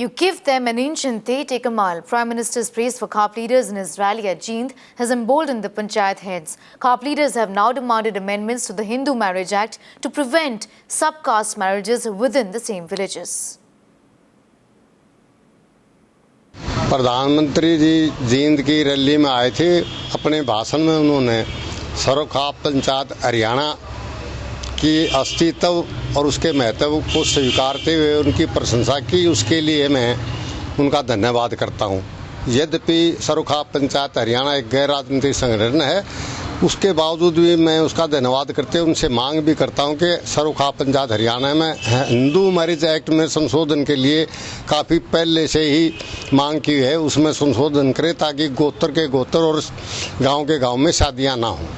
You give them an inch and they take a mile. Prime Minister's praise for CAP leaders in his rally at Jind has emboldened the panchayat heads. CAP leaders have now demanded amendments to the Hindu Marriage Act to prevent sub-caste marriages within the same villages. प्रधानमंत्री जी जींद की rally में आए थे। अपने भाषण में उन्होंने सर्वखाप पंचायत हरियाणा की अस्तित्व और उसके महत्व को स्वीकारते हुए उनकी प्रशंसा की। उसके लिए मैं उनका धन्यवाद करता हूं। यद्यपि सर्वखाप पंचायत हरियाणा एक गैर राजनीतिक संगठन है, उसके बावजूद भी मैं उसका धन्यवाद करते हुए उनसे मांग भी करता हूं कि सर्वखाप पंचायत हरियाणा में हिंदू मैरिज एक्ट में संशोधन के लिए काफ़ी पहले से ही मांग की है, उसमें संशोधन करें ताकि गोत्र के गोत्र और गांव के गांव में शादियां ना हों।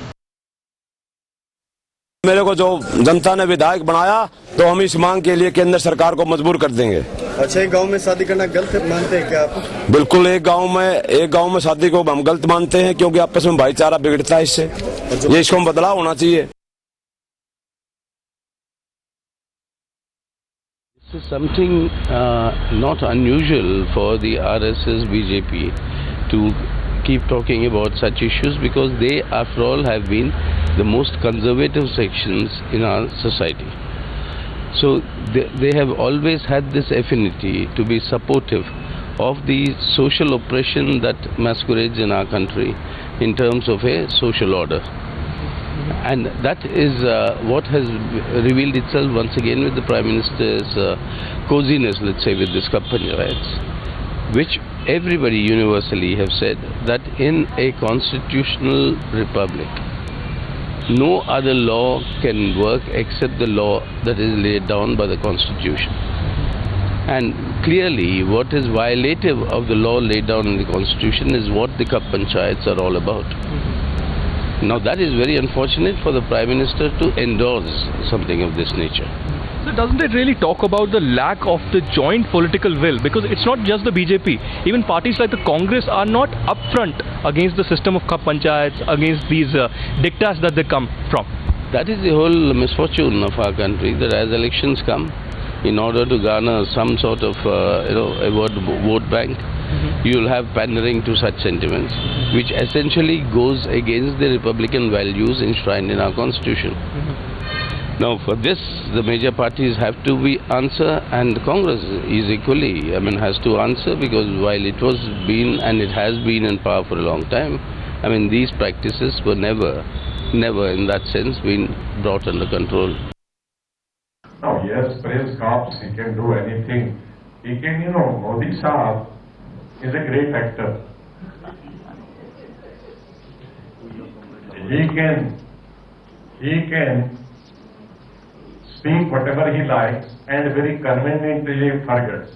मेरे को जो जनता ने विधायक बनाया तो हम इस मांग के लिए केंद्र सरकार को मजबूर कर देंगे। अच्छा, एक गांव में शादी करना गलत मानते हैं क्या आप? बिल्कुल, एक गांव में शादी को हम गलत मानते हैं क्योंकि आपस में भाईचारा बिगड़ता है इससे। ये इसको बदलाव होना चाहिए। This is something not unusual for the RSS BJP to keep talking about such issues because they, after all, have been the most conservative sections in our society. So they have always had this affinity to be supportive of the social oppression that masquerades in our country in terms of a social order. And that is what has revealed itself once again with the Prime Minister's coziness, let's say, with this Cup Panchayats, which everybody universally have said that in a constitutional republic, no other law can work except the law that is laid down by the Constitution. And clearly, what is violative of the law laid down in the Constitution is what the Cup Panchayats are all about. Now, that is very unfortunate for the Prime Minister to endorse something of this nature. So doesn't it really talk about the lack of the joint political will? Because it's not just the BJP. Even parties like the Congress are not upfront against the system of Cup Panchayats, against these diktats that they come from. That is the whole misfortune of our country, that as elections come, in order to garner some sort of a vote bank, you will have pandering to such sentiments, which essentially goes against the republican values enshrined in our constitution. Now, for this, the major parties have to answer, and Congress is equally, has to answer, because while it was been and it has been in power for a long time, these practices were never in that sense been brought under control. Now, yes, praise cops, he can do anything. He can, Modi Saab is a great actor. He can speak whatever he likes and very conveniently forgets.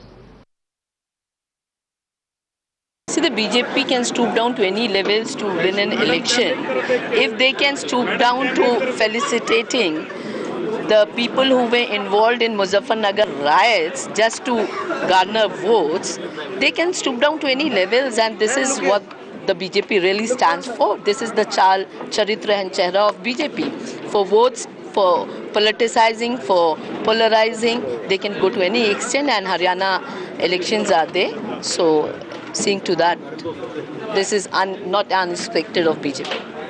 See, the BJP can stoop down to any levels to win an election. If they can stoop down to felicitating the people who were involved in Muzaffarnagar riots just to garner votes, they can stoop down to any levels, and this is what the BJP really stands for. This is the Charitra and Chehra of BJP. For votes, for politicizing, for polarizing, they can go to any extent, and Haryana elections are there. So, seeing to that, this is not unexpected of BJP.